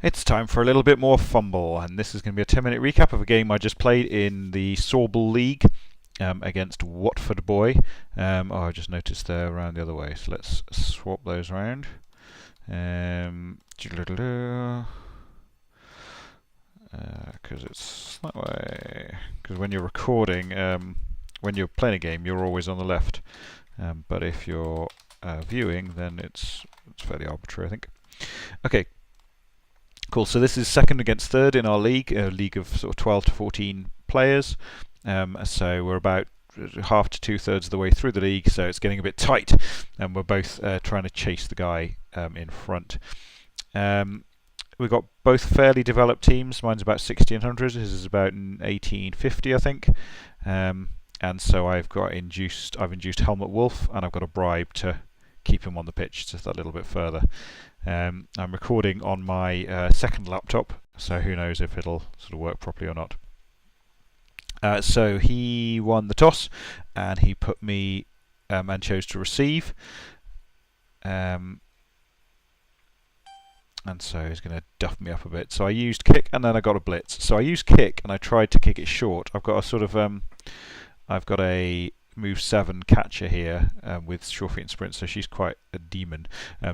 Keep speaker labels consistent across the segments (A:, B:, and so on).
A: It's time for a little bit more Fumbbl, and this is going to be a 10-minute recap of a game I just played in the Fumbbl League against Watford Boy. I just noticed they're around the other way, so let's swap those around. Because it's that way. Because when you're recording, when you're playing a game, you're always on the left. But if you're viewing, then it's fairly arbitrary, I think. Okay. Cool. So this is second against third in our league, a league of sort of 12 to 14 players. So we're about half to 2/3 of the way through the league, so it's getting a bit tight, and we're both trying to chase the guy in front. We've got both fairly developed teams. Mine's about 1600. His is about 1850, I think. And so I've induced Helmut Wolf, and I've got a bribe to keep him on the pitch just that little bit further. I'm recording on my second laptop, so who knows if it'll sort of work properly or not. So he won the toss, and he put me and chose to receive. And so he's going to duff me up a bit. So I used kick, and then I got a blitz. So I used kick, and I tried to kick it short. I've got a sort of I've got a move 7 catcher here with sure feet and sprint, so she's quite a demon.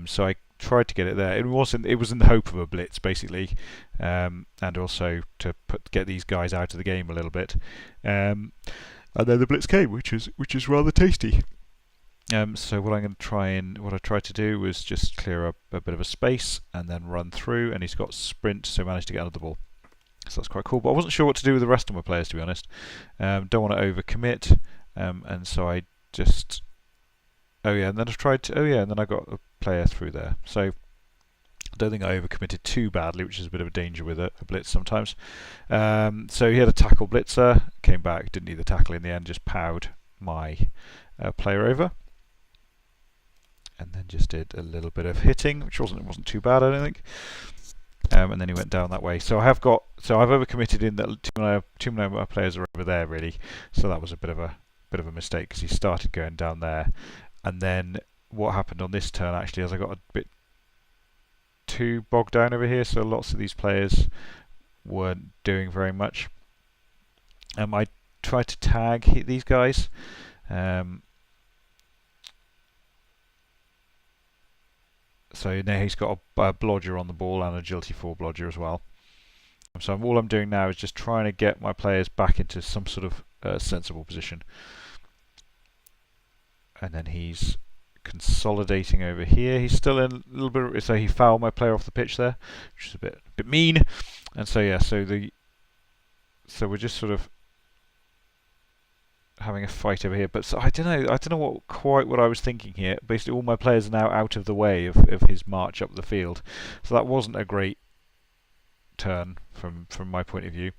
A: So I tried to get it there. It was in the hope of a blitz, basically, and also to get these guys out of the game a little bit. And then the blitz came, which is rather tasty. So what I tried to do was just clear up a bit of a space and then run through, and he's got sprint, so I managed to get under the ball. So that's quite cool, but I wasn't sure what to do with the rest of my players, to be honest. Don't want to overcommit, and so I just... and then I got a player through there. So I don't think I overcommitted too badly, which is a bit of a danger with a blitz sometimes. So he had a tackle blitzer, came back, didn't need the tackle in the end, just powed my player over. And then just did a little bit of hitting, which wasn't too bad, I don't think. And then he went down that way. So I've overcommitted in that two of my players are over there really. So that was a bit of a mistake because he started going down there, and then what happened on this turn actually is I got a bit too bogged down over here. So lots of these players weren't doing very much. I tried to tag these guys. So now he's got a blodger on the ball and agility 4 blodger as well. So all I'm doing now is just trying to get my players back into some sort of sensible position. And then he's consolidating over here. He's still in a little bit, so he fouled my player off the pitch there, which is a bit mean. And so yeah, so we're just sort of having a fight over here, but so I don't know what I was thinking here. Basically, all my players are now out of the way of his march up the field, so that wasn't a great turn from my point of view.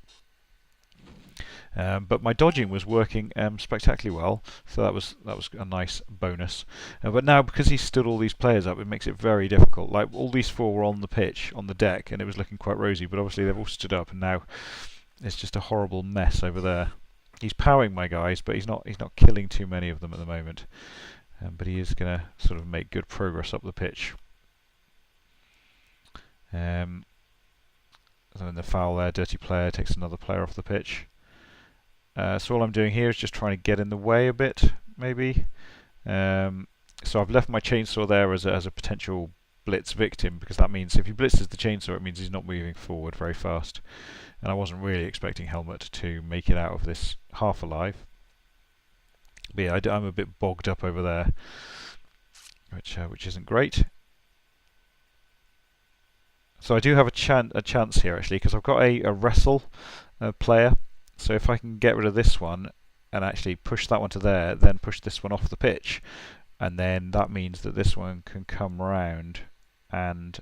A: But my dodging was working spectacularly well, so that was a nice bonus. But now, because he stood all these players up, it makes it very difficult. Like all these 4 were on the pitch, on the deck, and it was looking quite rosy. But obviously they've all stood up, and now it's just a horrible mess over there. He's powering my guys, but he's not killing too many of them at the moment. But he is going to sort of make good progress up the pitch. So in the foul there, dirty player takes another player off the pitch. So all I'm doing here is just trying to get in the way a bit, maybe. So I've left my chainsaw there as a potential blitz victim, because that means if he blitzes the chainsaw, it means he's not moving forward very fast. And I wasn't really expecting Helmut to make it out of this half alive. But yeah, I'm a bit bogged up over there, which isn't great. So I do have a chance here actually, because I've got a wrestle player. So if I can get rid of this one and actually push that one to there, then push this one off the pitch, and then that means that this one can come round and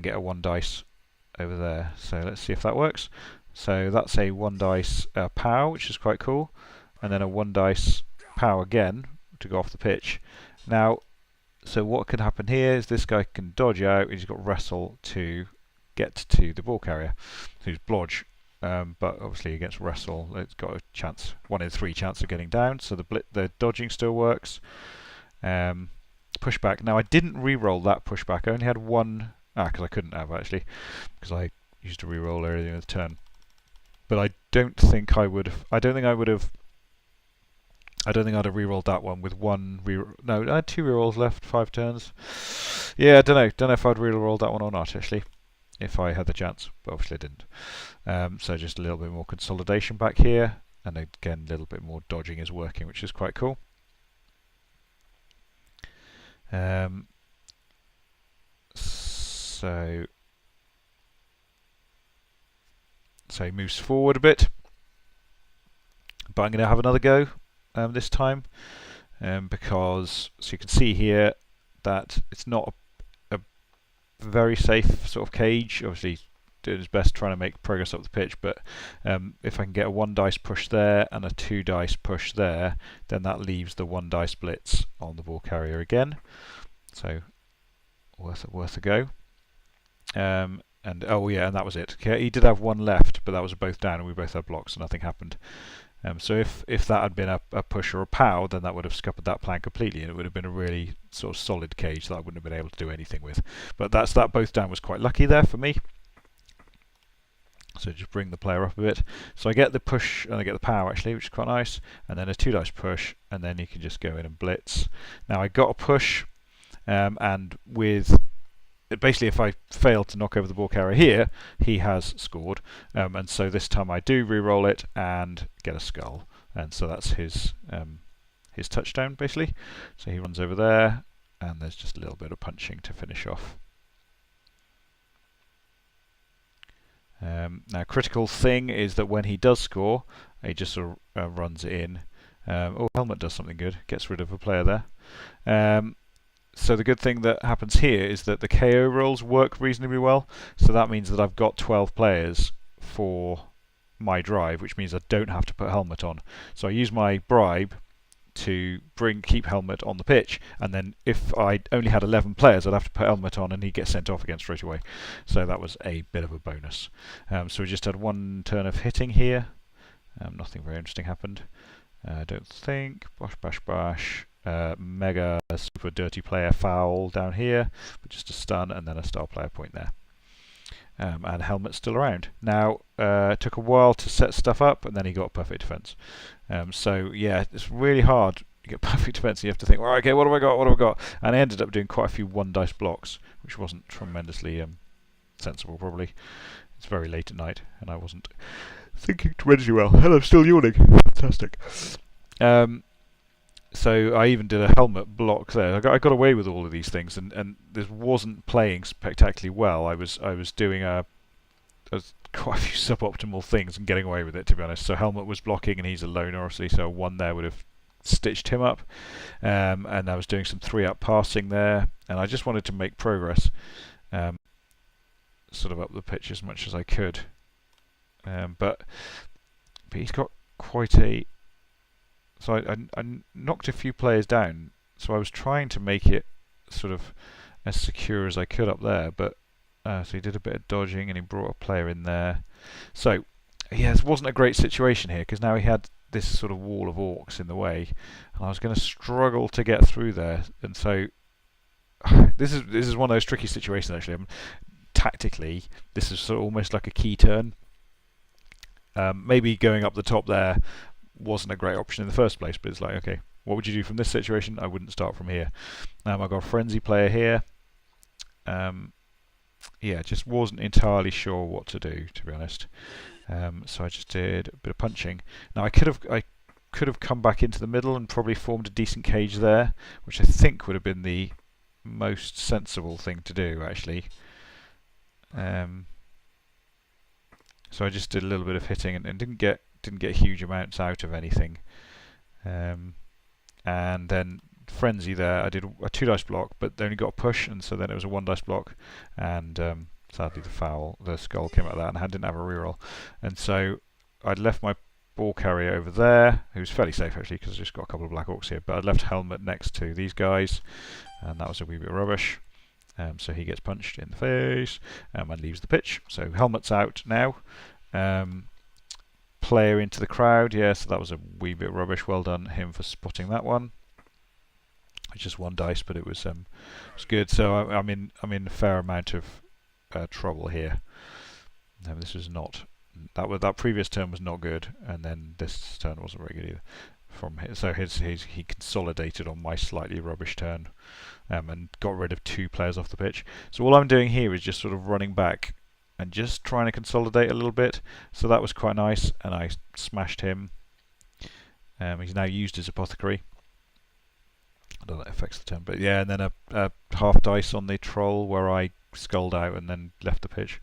A: get a 1 dice over there. So let's see if that works. So that's a 1 dice pow, which is quite cool, and then a 1 dice pow again to go off the pitch. Now, so what can happen here is this guy can dodge out. He's got wrestle to get to the ball carrier, who's blodge. But obviously against wrestle, it's got a chance, 1 in 3 chance of getting down. So the dodging still works. Pushback. Now I didn't re-roll that pushback. I only had one because I couldn't have actually, because I used to re-roll earlier in the turn. But I don't think I would have. I don't think I'd have re-rolled that one with one No, I had 2 re-rolls left, 5 turns. Yeah, I don't know. Don't know if I'd re-rolled that one or not actually, if I had the chance. But obviously I didn't. So just a little bit more consolidation back here, and again a little bit more dodging is working, which is quite cool. So he moves forward a bit, but I'm going to have another go this time, because so you can see here that it's not a very safe sort of cage. Obviously doing his best trying to make progress up the pitch, but if I can get a 1 dice push there and a 2 dice push there, then that leaves the 1 dice blitz on the ball carrier again. So worth a go. And oh yeah, and that was it. Okay, he did have 1 left, but that was both down, and we both had blocks, and nothing happened. So if that had been a push or a pow, then that would have scuppered that plan completely, and it would have been a really sort of solid cage that I wouldn't have been able to do anything with. But that both down was quite lucky there for me. So just bring the player up a bit. So I get the push and I get the power actually, which is quite nice, and then a 2 dice push, and then you can just go in and blitz. Now I got a push, and with basically if I fail to knock over the ball carrier here, he has scored, and so this time I do re-roll it and get a skull, and so that's his touchdown basically. So he runs over there, and there's just a little bit of punching to finish off. Now critical thing is that when he does score, he just sort of runs it in. Oh, helmet does something good, gets rid of a player there. So the good thing that happens here is that the KO rolls work reasonably well. So that means that I've got 12 players for my drive, which means I don't have to put helmet on. So I use my bribe to keep helmet on the pitch, and then if I only had 11 players, I'd have to put helmet on, and he'd get sent off again straight away. So that was a bit of a bonus. So we just had 1 turn of hitting here. Nothing very interesting happened, I don't think. Bosh, bash, bash. Mega super dirty player foul down here, but just a stun and then a star player point there. And helmet's still around. Now, it took a while to set stuff up, and then he got perfect defense. So yeah, it's really hard. You get perfect defense, and you have to think, well, okay, what have I got? What have I got? And I ended up doing quite a few 1 dice blocks, which wasn't tremendously sensible. Probably it's very late at night, and I wasn't thinking tremendously well. And I'm still yawning. Fantastic. So I even did a helmet block there. I got away with all of these things, and this wasn't playing spectacularly well. I was doing quite a few suboptimal things and getting away with it, to be honest. So helmet was blocking, and he's a loner, obviously, so 1 there would have stitched him up. And I was doing some 3-up passing there, and I just wanted to make progress, sort of up the pitch as much as I could. But he's got quite a... So I knocked a few players down, so I was trying to make it sort of as secure as I could up there, but so he did a bit of dodging and he brought a player in there. So yeah, this wasn't a great situation here, because now he had this sort of wall of orcs in the way, and I was going to struggle to get through there. And so this is one of those tricky situations actually. Tactically, this is sort of almost like a key turn. Maybe going up the top there wasn't a great option in the first place, but it's like, okay, what would you do from this situation? I wouldn't start from here. I've got a frenzy player here. Yeah, just wasn't entirely sure what to do, to be honest. So I just did a bit of punching. Now I could have come back into the middle and probably formed a decent cage there, which I think would have been the most sensible thing to do, actually. So I just did a little bit of hitting and didn't get huge amounts out of anything. And then frenzy there, I did a 2 dice block, but they only got a push, and so then it was a 1 dice block, and sadly the skull came out of that, and I didn't have a reroll, and so I'd left my ball carrier over there, who's fairly safe actually because I just got a couple of black orcs here, but I'd left helmet next to these guys, and that was a wee bit rubbish. So he gets punched in the face and leaves the pitch. So helmet's out now. Player into the crowd, yeah, so that was a wee bit rubbish. Well done him for spotting that one. It's just 1 dice, but it was good. So I'm in a fair amount of trouble here. This was not that previous turn was not good, and then this turn wasn't very good either. So he consolidated on my slightly rubbish turn, and got rid of 2 players off the pitch. So all I'm doing here is just sort of running back and just trying to consolidate a little bit. So that was quite nice, and I smashed him. He's now used his apothecary. I don't know if that affects the turn, but yeah, and then a half dice on the troll where I sculled out and then left the pitch.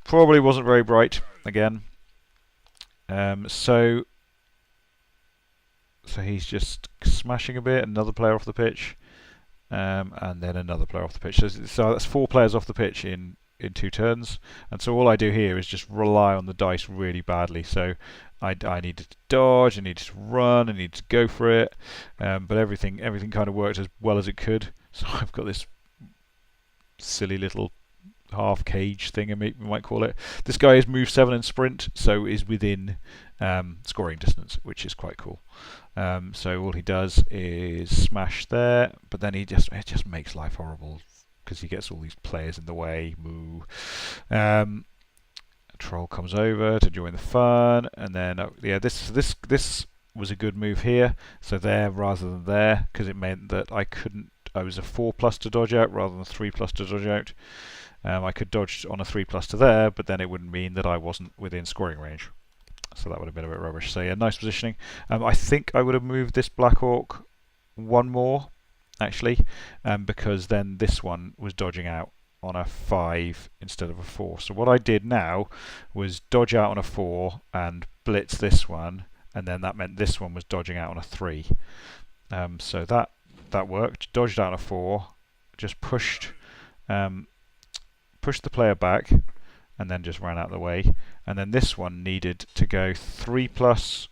A: Probably wasn't very bright again. So he's just smashing a bit, another player off the pitch, and then another player off the pitch. So that's 4 players off the pitch in 2 turns, and so all I do here is just rely on the dice really badly. So I needed to dodge, I needed to run, I needed to go for it, but everything kind of worked as well as it could. So I've got this silly little half cage thing, we might call it. This guy is move 7 and sprint, so is within scoring distance, which is quite cool. So all he does is smash there, but then it just makes life horrible because he gets all these players in the way. Moo. Troll comes over to join the fun, and then yeah, this was a good move here. So there rather than there, because it meant that I was a 4+ to dodge out rather than 3+ to dodge out. I could dodge on a 3+ to there, but then it wouldn't mean that I wasn't within scoring range. So that would have been a bit rubbish. So yeah, nice positioning. I think I would have moved this Black Orc 1 more, actually, because then this one was dodging out on a 5 instead of a 4. So what I did now was dodge out on a 4 and blitz this one, and then that meant this one was dodging out on a 3. So that worked. Dodged out on a 4, just pushed the player back, and then just ran out of the way. And then this one needed to go 3+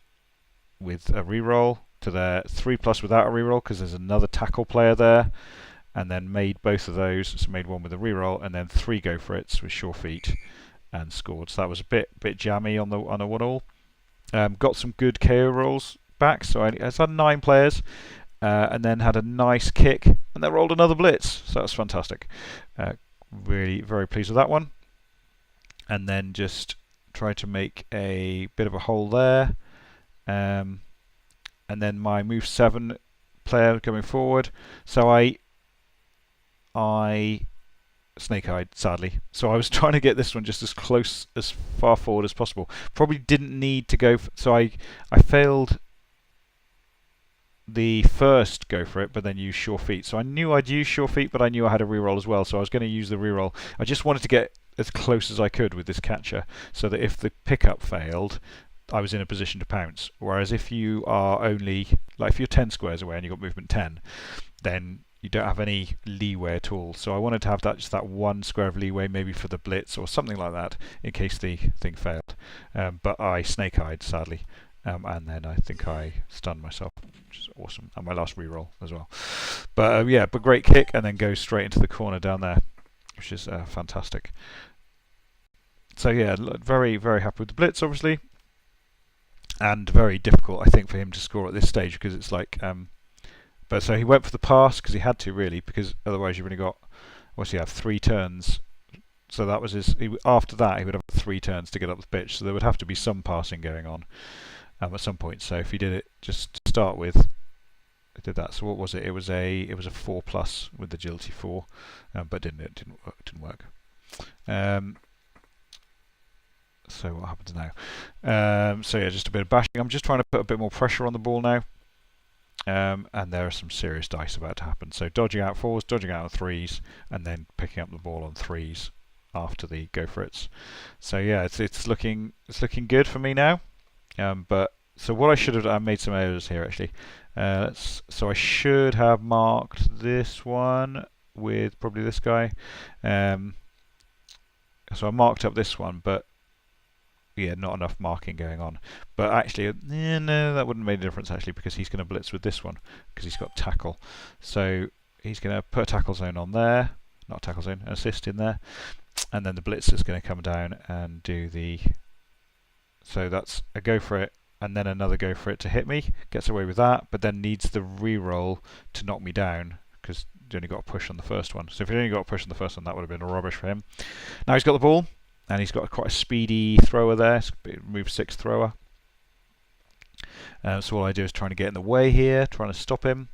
A: with a reroll to there, 3+ without a reroll because there's another tackle player there, and then made both of those. So made 1 with a reroll, and then 3 go for it with sure feet, and scored. So that was a bit jammy on a 1-all. Got some good KO rolls back. So I had 9 players, and then had a nice kick, and then rolled another blitz. So that was fantastic. Really very pleased with that one. And then just try to make a bit of a hole there, and then my move 7 player going forward. So I snake-eyed, sadly. So I was trying to get this one just as close, as far forward as possible. Probably didn't need to go. So I failed the first go for it, but then use sure feet. So I knew I'd use sure feet, but I knew I had a reroll as well. So I was going to use the reroll. I just wanted to get as close as I could with this catcher, so that if the pickup failed, I was in a position to pounce. Whereas if you are only, like if you're 10 squares away and you've got movement 10, then you don't have any leeway at all. So I wanted to have just that 1 square of leeway, maybe for the blitz or something like that, in case the thing failed. But I snake-eyed, sadly, and then I think I stunned myself, which is awesome, and my last reroll as well. But yeah, but great kick, and then goes straight into the corner down there, which is fantastic. So yeah, very, very happy with the blitz, obviously, and very difficult, I think, for him to score at this stage, because it's like, but so he went for the pass because he had to, really, because otherwise you've only got, what's he have, 3 turns. So that was after that he would have 3 turns to get up the pitch, so there would have to be some passing going on at some point. So if he did it just to start with, I did that. So what was it? It was a 4+ with agility 4, but didn't work. So what happens now? So yeah, just a bit of bashing. I'm just trying to put a bit more pressure on the ball now, and there are some serious dice about to happen. So dodging out 4s, dodging out on 3s, and then picking up the ball on 3s after the go for it's. So yeah, it's looking good for me now. But so what I should have done, I made some errors here actually. So I should have marked this one with probably this guy. So I marked up this one, but yeah, not enough marking going on. But actually, no, that wouldn't have made a difference actually, because he's going to blitz with this one because he's got tackle. So he's going to put a tackle zone on there, not tackle zone, an assist in there, and then the blitz is going to come down and do the. So that's a go for it, and then another go for it to hit me. Gets away with that, but then needs the reroll to knock me down, because only got a push on the first one. So if he'd only got a push on the first one, that would have been rubbish for him. Now he's got the ball, and he's got quite a speedy thrower there. It's a move 6 thrower. So all I do is trying to get in the way here, trying to stop him.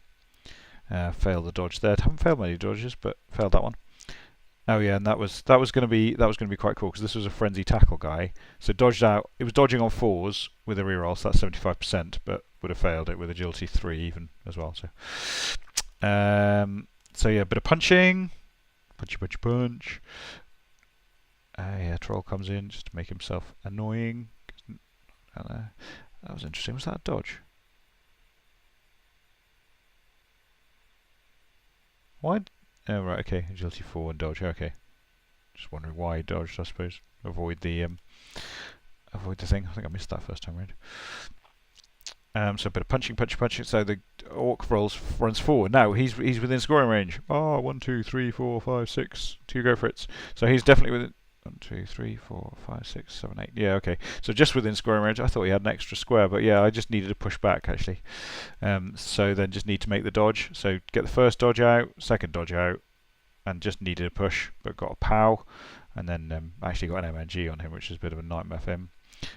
A: Failed the dodge there. Haven't failed many dodges, but failed that one. Oh yeah, and that was going to be quite cool because this was a frenzy tackle guy. So dodged out. It was dodging on 4s with a reroll, so that's 75%, but would have failed it with agility 3 even as well. So yeah, a bit of punching, punch. Yeah, troll comes in just to make himself annoying. That was interesting. Was that a dodge? Why? Oh right, okay. Agility 4 and dodge. Okay. Just wondering why he dodged. I suppose avoid the thing. I think I missed that first time round. So a bit of punching. So the orc runs forward. Now he's within scoring range. Oh, 1, 2, 3, 4, 5, 6. 2 go for it. So he's definitely within. 1, 2, 3, 4, 5, 6, 7, 8. Yeah, okay. So just within scoring range. I thought he had an extra square, but yeah, I just needed to push back actually. So then just need to make the dodge. So get the first dodge out, second dodge out, and just needed a push, but got a POW, and then actually got an MNG on him, which is a bit of a nightmare for him.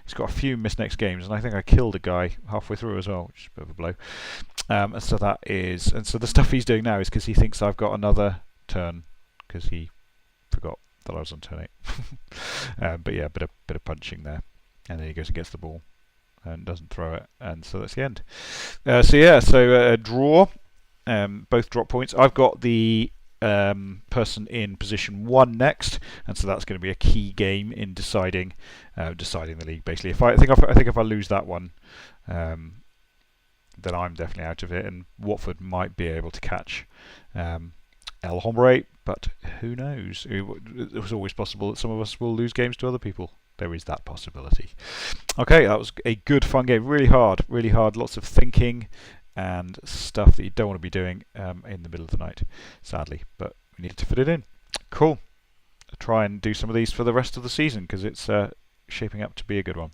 A: He's got a few missed next games, and I think I killed a guy halfway through as well, which is a bit of a blow. And so the stuff he's doing now is because he thinks I've got another turn, because he forgot that I was on turn 8. But yeah, a bit of punching there, and then he goes and gets the ball and doesn't throw it, and so that's the end. So draw, both drop points. I've got the person in position 1 next, and so that's going to be a key game in deciding the league. Basically, I think if I lose that one, then I'm definitely out of it, and Watford might be able to catch El Hombre, but who knows? It was always possible that some of us will lose games to other people. There is that possibility. Okay, that was a good, fun game. Really hard. Lots of thinking and stuff that you don't want to be doing in the middle of the night, sadly. But we needed to fit it in. Cool. I'll try and do some of these for the rest of the season because it's shaping up to be a good one.